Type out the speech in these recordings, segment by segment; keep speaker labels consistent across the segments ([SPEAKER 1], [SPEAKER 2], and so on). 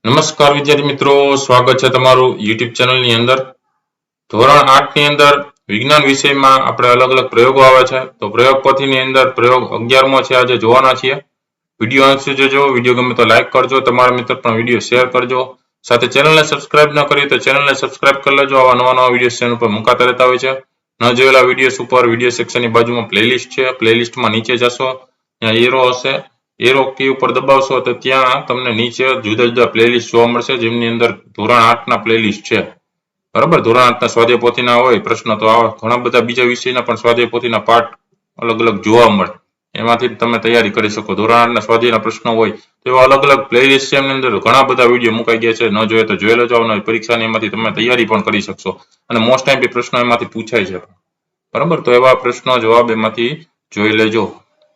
[SPEAKER 1] નમસ્કાર વિદ્યાર્થી મિત્રો, સ્વાગત છે તમારું યુટ્યુબ ચેનલની અંદર. ધોરણ 8 ની અંદર વિજ્ઞાન વિષયમાં આપણે અલગ અલગ પ્રયોગો આવે છે. તો પ્રયોગ પોથીની અંદર પ્રયોગ 11મો છે, આજે જોવાના છીએ. વિડીયો અંત સુધી જોજો. વિડીયો ગમે તો લાઈક કરજો, તમારા મિત્ર પણ વિડીયો શેર કરજો. સાથે ચેનલને સબસ્ક્રાઇબ ન કરી તો ચેનલને સબસ્ક્રાઇબ કરી લેજો. આવા નવા વિડીયો ચેનલ પર મુકાતા રહેતા હોય છે. ન જોયેલા વિડીયોસ ઉપર વિડીયો સેક્શનની બાજુમાં પ્લેલિસ્ટ છે, પ્લેલિસ્ટમાં નીચે જશો ત્યાં એરો હશે, એરો કી ઉપર દબાવશો તો ત્યાં તમને નીચે જુદા જુદા પ્લેલિસ્ટ જોવા મળશે, જેમની અંદર ધોરણ 8 ના પ્લેલિસ્ટ છે. બરાબર, ધોરણ 8 ના સ્વાધ્યાય પોથીના હોય પ્રશ્ન, તો આવા ઘણા બધા બીજા વિષયના પણ સ્વાધ્યાય પોથીના પાઠ અલગ અલગ જોવા મળે, એમાંથી તમે તૈયારી કરી શકો. ધોરણ 8 ના સ્વાધ્યાયના પ્રશ્નો હોય તો એવા અલગ અલગ પ્લેલિસ્ટ છે, એમની અંદર ઘણા બધા વિડીયો મુકાઈ ગયા છે. ન જોઈએ તો જોઈ લેજો. પરીક્ષાની એમાંથી તમે તૈયારી પણ કરી શકશો અને મોસ્ટ ટાઈમ પ્રશ્નો એમાંથી પૂછાય છે. બરાબર, તો એવા પ્રશ્નો જવાબ એમાંથી જોઈ લેજો.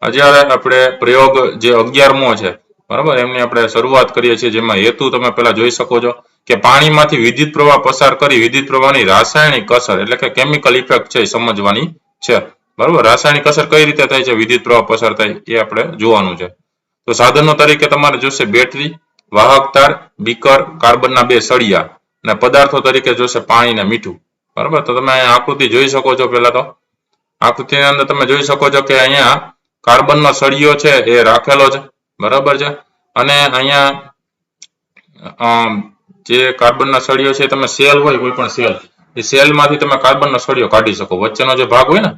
[SPEAKER 1] આજે આપણે પ્રયોગ જે 11મો છે, બરાબર, એમની આપણે શરૂઆત કરીએ છીએ. જેમાં હેતુ તમે પહેલા જોઈ શકો છો કે પાણીમાંથી વિદ્યુત પ્રવાહ પસાર કરી વિદ્યુત પ્રવાહની રાસાયણિક અસર એટલે કે કેમિકલ ઇફેક્ટ છે એ સમજવાની છે. બરાબર, રાસાયણિક અસર કઈ રીતે થાય છે, વિદ્યુત પ્રવાહ પસાર થાય એ આપણે જોવાનું છે. તો સાધનો તરીકે તમારે જોશે બેટરી, વાહક તાર, બીકર, કાર્બનના 2 સળિયા અને પદાર્થો તરીકે જોશે પાણી અને મીઠું. બરાબર, તો તમે અહીંયા આકૃતિ જોઈ શકો છો. પહેલા તો આકૃતિની અંદર તમે જોઈ શકો છો કે અહીંયા કાર્બનનો સળિયો છે એ રાખેલો છે. બરાબર છે, અને અહીંયા જે કાર્બનના સળિયો છે, તમે સેલ હોય કોઈ પણ સેલ, એ સેલમાંથી તમે કાર્બનનો સળિયો કાઢી શકો. વચ્ચેનો જે ભાગ હોય ને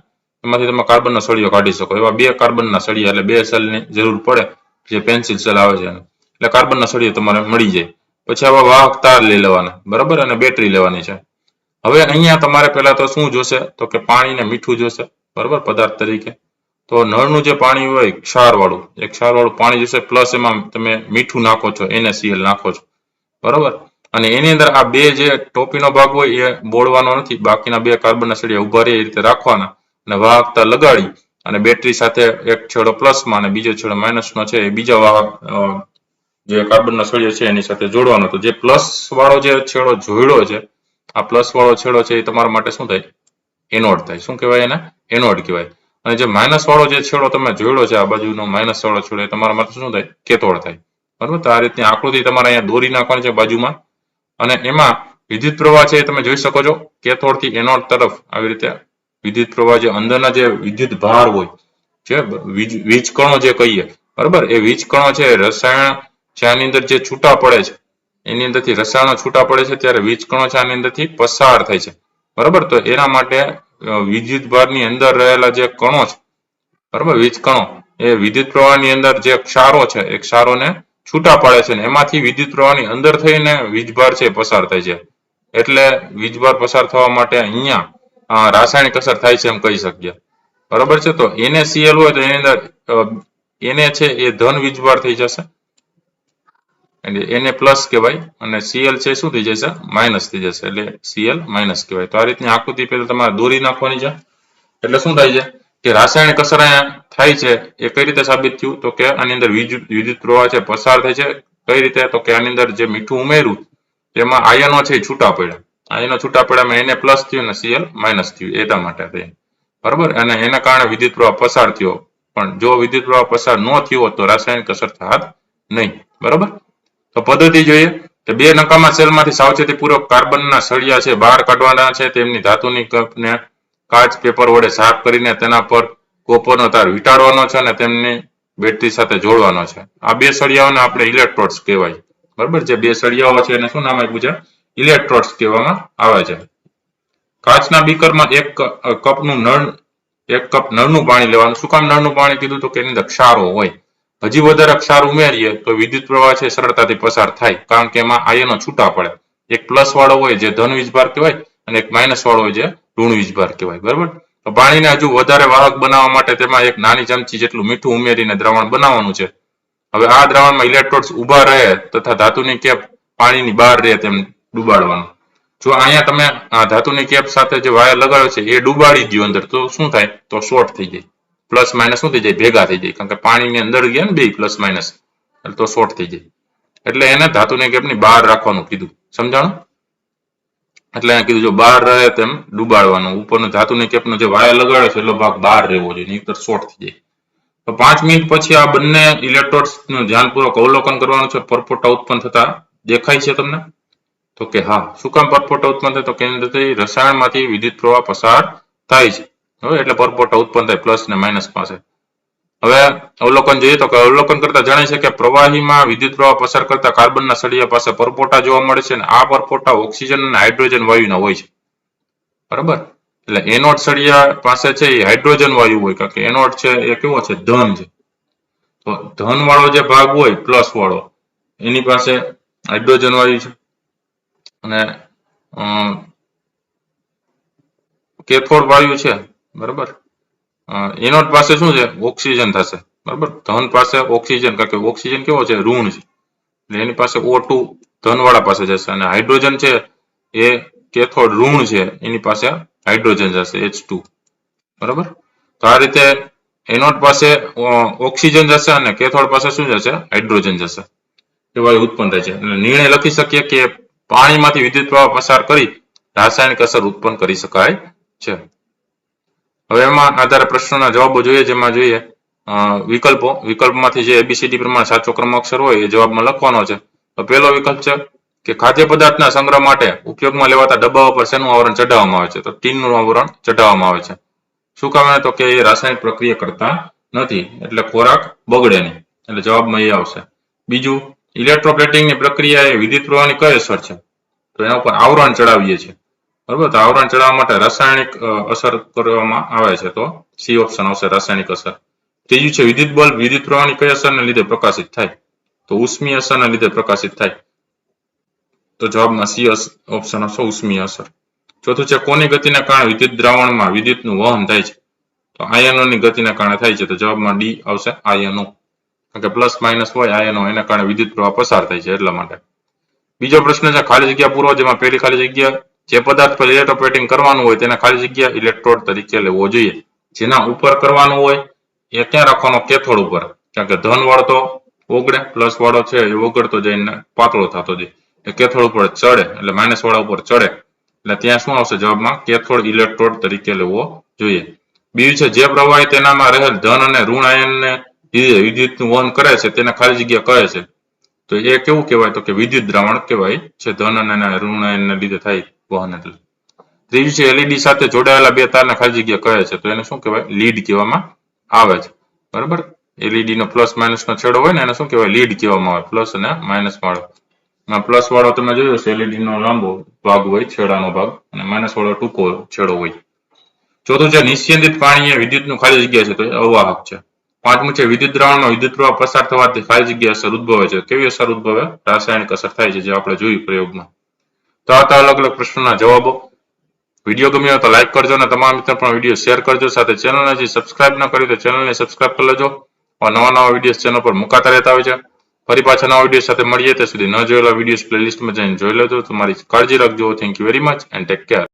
[SPEAKER 1] એમાંથી તમે કાર્બનનો સળિયો કાઢી શકો. એવા 2 કાર્બનના સળિયા એટલે 2 સેલની જરૂર પડે, જે પેન્સિલ સેલ આવે છે એટલે કાર્બનના સળિયો તમારે મળી જાય. પછી આવા વાહક તાર લઈ લેવાના, બરાબર, અને બેટરી લેવાની છે. હવે અહીંયા તમારે પહેલા તો શું જોશે, તો કે પાણી ને મીઠું જોશે. બરાબર, પદાર્થ તરીકે તો નળનું જે પાણી હોય ક્ષારવાળું, એક ક્ષારવાળું પાણી જશે, પ્લસ એમાં તમે મીઠું નાખો છો, NaCl નાખો છો. બરાબર, અને એની અંદર આ 2 જે ટોપીનો ભાગ હોય એ બોળવાનો નથી. બાકીના 2 કાર્બનના સળિયા ઉભા રહે એ રીતે રાખવાના અને વાહકતા લગાડી અને બેટરી સાથે એક છેડો પ્લસમાં અને બીજો છેડો માઇનસનો છે એ બીજા વાહક જે કાર્બનનો સળિયો છે એની સાથે જોડવાનો. તો જે પ્લસ વાળો જે છેડો જોડ્યો છે, આ પ્લસ વાળો છેડો છે એ તમારા માટે શું થાય, એનોડ થાય. શું કહેવાય એને? એનોડ કહેવાય. અને જે માઇનસ વાળો જે છેડો તમે જોડ્યો છે, આ બાજુનો માઇનસ વાળો છેડો, એ તમારા માટે શું થાય, કેથોડ થાય. બરાબર, તો આ રીતની આકૃતિ તમારે અહીંયા દોરી નાખવાની છે બાજુમાં. અને એમાં વિદ્યુત પ્રવાહ છે એ તમે જોઈ શકો છો, કેથોડ થી એનોડ તરફ આવી રીતે વિદ્યુત પ્રવાહ, જે અંદરના જે વિદ્યુત ભાર હોય, જે વીજ કણો જે કહીએ, બરાબર, એ વીજ કણો છે રસાયણ છે આની અંદર જે છૂટા પડે છે, એની અંદરથી રસાયણો છૂટા પડે છે ત્યારે વીજ કણો છે આની અંદરથી પસાર થાય છે. બરાબર, તો એના માટે વિદ્યુત ભારની અંદર રહેલા જે કણો છે, બરાબર, વીજ કણો, એ વિદ્યુત પ્રવાહની અંદર જે ક્ષારો છે એ ક્ષારોને છૂટા પાડે છે, ને એમાંથી વિદ્યુત પ્રવાહની અંદર થઈને વીજભાર છે પસાર થાય છે. એટલે વીજભાર પસાર થવા માટે અહીંયા રાસાયણિક અસર થાય છે એમ કહી શકીએ. બરાબર છે, તો NaCl હોય તો એની અંદર Na છે એ ધન વીજભાર થઈ જશે, એટલે Na પ્લસ કહેવાય, અને Cl છે શું થઈ જશે, માઇનસ થઈ જશે, એટલે Cl માઇનસ કહેવાય. તો આ રીતની આકૃતિ પહેલા તમારે દોરી નાખવાની છે. એટલે શું થાય છે કે રાસાયણિક અસર અહીંયા થાય છે એ કઈ રીતે સાબિત થયું, તો કે આની અંદર વિદ્યુત પ્રવાહ છે પસાર થાય છે. કઈ રીતે, તો કે આની અંદર જે મીઠું ઉમેર્યું તેમાં આયનો છે એ છૂટા પડ્યા. આયનો છૂટા પડ્યામાં Na પ્લસ થયું અને Cl માઇનસ થયું, એટલા માટે થઈ. બરાબર, અને એના કારણે વિદ્યુત પ્રવાહ પસાર થયો. પણ જો વિદ્યુત પ્રવાહ પસાર ન થયો હોત તો રાસાયણિક અસર થાત નહીં. બરાબર, તો પદ્ધતિ જોઈએ કે 2 નકામા સેલમાંથી સાવચેતીપૂર્વક કાર્બનના સળિયા છે બહાર કાઢવાના છે. તેમની ધાતુની કપને કાચ પેપર વડે સાફ કરીને તેના પર કોપરનો તાર વીંટાળવાનો છે અને તેમની બેટરી સાથે જોડવાનો છે. આ 2 સળિયાઓને આપણે ઇલેક્ટ્રોડ્સ કહેવાય. બરાબર, જે 2 સળિયાઓ છે એને શું નામ આપ્યું છે, ઇલેક્ટ્રોડ્સ કહેવામાં આવે છે. કાચના બીકરમાં 1 કપ નળનું પાણી લેવાનું. શું કામ નળનું પાણી કીધું, તો કે એની અંદર ક્ષારો હોય. હજી વધારે ક્ષાર ઉમેરીએ તો વિદ્યુત પ્રવાહ છે સરળતાથી પસાર થાય, કારણ કે એમાં આયનો છૂટા પડે. એક પ્લસ વાળો હોય જે ધન વીજભાર કહેવાય અને એક માઇનસ વાળો હોય જે ઋણ વીજભાર કહેવાય. બરાબર, તો પાણીને હજુ વધારે વાહક બનાવવા માટે તેમાં 1 નાની ચમચી જેટલું મીઠું ઉમેરીને દ્રાવણ બનાવવાનું છે. હવે આ દ્રાવણમાં ઇલેક્ટ્રોડ્સ ઉભા રહે તથા ધાતુની કેપ પાણીની બહાર રહે તેમ ડુબાડવાનું. જો અહીંયા તમે આ ધાતુની કેપ સાથે જે વાયર લગાવ્યો છે એ ડુબાડી દો અંદર, તો શું થાય, તો શોર્ટ થઈ જાય. પ્લસ માઇનસ શું થઈ જાય, ભેગા થઈ જાય, કારણ કે પાણીની અંદર ગયા ને 2 પ્લસ માઇનસ, એટલે તો શોર્ટ થઈ જાય. એટલે એને ધાતુની કેપની બહાર રાખવાનું કીધું. સમજાણું? એટલે અહીંયા કીધું જો બહાર રહે તેમ ડુબાડવાનું. ઉપરનો ધાતુની કેપનો જે વાયર લગાડ્યો છે એટલો ભાગ બહાર રહેવો જોઈએ, નહીંતર શોર્ટ થઈ જાય. તો 5 મિનિટ પછી આ બંને ઇલેક્ટ્રોડ્સનું ધ્યાનપૂર્વક અવલોકન કરવાનું છે. પરપોટા ઉત્પન્ન થતા દેખાય છે તમને? તો કે હા. શું કામ પરપોટા ઉત્પન્ન થાય? તો કે એની અંદરથી રસાયણમાંથી વિદ્યુત પ્રવાહ પસાર થાય છે. હવે એટલે પરપોટા ઉત્પન્ન થાય પ્લસ ને માઇનસ પાસે. હવે અવલોકન જોઈએ તો કે અવલોકન કરતા જણાય છે કે પ્રવાહીમાં વિદ્યુત પ્રવાહ પસાર કરતા કાર્બનના સળિયા પાસે પરપોટા જોવા મળે છે અને આ પરપોટા ઓક્સિજન અને હાઇડ્રોજન વાયુના હોય છે. બરાબર? એટલે એનોડ સળિયા પાસે છે એ હાઇડ્રોજન વાયુ હોય, કારણ કે એનોડ છે એ કેવો છે? ધન છે. તો ધન વાળો જે ભાગ હોય પ્લસ વાળો એની પાસે હાઇડ્રોજન વાયુ છે અને કેથોડ વાયુ છે. બરાબર? એનોડ પાસે શું છે? ઓક્સિજન થશે. બરાબર? ધન પાસે ઓક્સિજન, કારણ કે ઓક્સિજન કેવો છે? ઋણ છે. એટલે એની પાસે O2 ધન વાળા પાસે જશે અને હાઇડ્રોજન છે એ કેથોડ ઋણ છે એની પાસે હાઇડ્રોજન જશે H2. બરાબર? તો આ રીતે એનોડ પાસે ઓક્સિજન જશે અને કેથોડ પાસે શું જશે? હાઇડ્રોજન જશે. એ વાયુ ઉત્પન્ન થાય છે. એટલે નિર્ણય લખી શકીએ કે પાણીમાંથી વિદ્યુત પ્રવાહ પસાર કરી રાસાયણિક અસર ઉત્પન્ન કરી શકાય છે. હવે એમાં આધારે પ્રશ્નોના જવાબો જોઈએ, જેમાં જોઈએ વિકલ્પમાંથી જે ABCD પ્રમાણે સાચો ક્રમાંક હોય એ જવાબમાં લખવાનો છે. તો પહેલો વિકલ્પ છે કે ખાદ્ય પદાર્થના સંગ્રહ માટે ઉપયોગમાં લેવાતા ડબ્બા ઉપર શેનું આવરણ ચઢાવવામાં આવે છે? તો ટીનનું આવરણ ચઢાવવામાં આવે છે. શું કામ? તો કે એ રાસાયણિક પ્રક્રિયા કરતા નથી, એટલે ખોરાક બગડે નહીં. એટલે જવાબમાં એ આવશે. બીજું, ઇલેક્ટ્રોપ્લેટિંગની પ્રક્રિયા એ વિદ્યુત પ્રવાહની કઈ અસર છે? તો એના ઉપર આવરણ ચડાવીએ છીએ. બરાબર? તો આવરણ ચડાવવા માટે રાસાયણિક અસર કરવામાં આવે છે. તો સી ઓપ્શન આવશે, રાસાયણિક અસર. ત્રીજું છે વિદ્યુત બલ્બ વિદ્યુત પ્રવાહની કઈ અસરને લીધે પ્રકાશિત થાય? તો ઉષ્મીય અસરના લીધે પ્રકાશિત થાય. તો જવાબમાં સી ઓપ્શન આવશે, ઉષ્મીય અસર. ચોથું છે કોની ગતિના કારણે વિદ્યુત દ્રાવણમાં વિદ્યુતનું વહન થાય છે? તો આયનોની ગતિના કારણે થાય છે. તો જવાબમાં ડી આવશે, આયનો. કારણ કે પ્લસ માઇનસ હોય આયનો, એના કારણે વિદ્યુત પ્રવાહ પસાર થાય છે એટલા માટે. બીજો પ્રશ્ન છે ખાલી જગ્યા પૂરો, જેમાં પહેલી ખાલી જગ્યા જે પદાર્થ પર ઇલેક્ટ્રોપ્લેટિંગ કરવાનું હોય તેને ખાલી જગ્યા ઇલેક્ટ્રોડ તરીકે લેવો જોઈએ. જેના ઉપર કરવાનું હોય એ ક્યાં રાખવાનો? કેથોડ ઉપર. કારણ કે ધન વાળો તો ઓગળે, પ્લસ વાળો છે એ ઓગળતો જઈને પાતળો થતો જાય. એ કેથોડ ઉપર ચડે એટલે માઇનસ વાળા ઉપર ચડે, એટલે ત્યાં શું આવશે? જવાબમાં કેથોડ ઇલેક્ટ્રોડ તરીકે લેવો જોઈએ. બીજું છે જે પ્રવાહી તેનામાં રહેલ ધન અને ઋણ આયનને લીધે વિદ્યુતનું વહન કરે છે તેને ખાલી જગ્યા કહે છે. તો એ કેવું કહેવાય? તો કે વિદ્યુત દ્રાવણ કહેવાય છે. ધન અને ઋણ આયનને લીધે થાય વહન એટલે. ત્રીજું છે એલઈડી સાથે જોડાયેલા બે તારને ખાલી જગ્યા કહે છે. તો એને શું કહેવાય? લીડ કહેવામાં આવે છે. બરાબર? એલઈડી નો પ્લસ માઇનસ નો છેડો હોય ને એને શું કહેવાય? લીડ કહેવામાં આવે. પ્લસ અને માઇનસ વાળો. પ્લસ વાળો તમે જોયો છે એલઈડી નો લાંબો ભાગ હોય, છેડાનો ભાગ, અને માઇનસ વાળો ટૂંકો છેડો હોય. ચોથું છે નિસ્યંદિત પાણી એ વિદ્યુતનું ખાલી જગ્યા છે. તો એ અવાહક છે. પાંચમું છે વિદ્યુત દ્રાવણમાં વિદ્યુત પ્રવાહ પસાર થવાથી ખાલી જગ્યા અસર ઉદ્ભવે છે. કેવી અસર ઉદ્ભવે? રાસાયણિક અસર થાય છે, જે આપણે જોયું પ્રયોગમાં. તો આ હતા અલગ અલગ પ્રશ્નોના જવાબો. વિડીયો ગમ્યો હોય તો લાઈક કરજો અને તમારા મિત્રો પણ વિડીયો શેર કરજો. સાથે ચેનલને હજી સબસ્ક્રાઇબ ન કરી તો ચેનલને સબસ્ક્રાઇબ કરી લેજો. નવા વિડીયો ચેનલ પર મુકાતા રહેતા હોય છે. ફરી પાછા નવા વિડીયો સાથે મળીએ. ત્યાં સુધી ન જોયેલા વિડીયો પ્લેલિસ્ટમાં જઈને જોઈ લેજો. તમારી કાળજી રાખજો. Thank you very much and take care.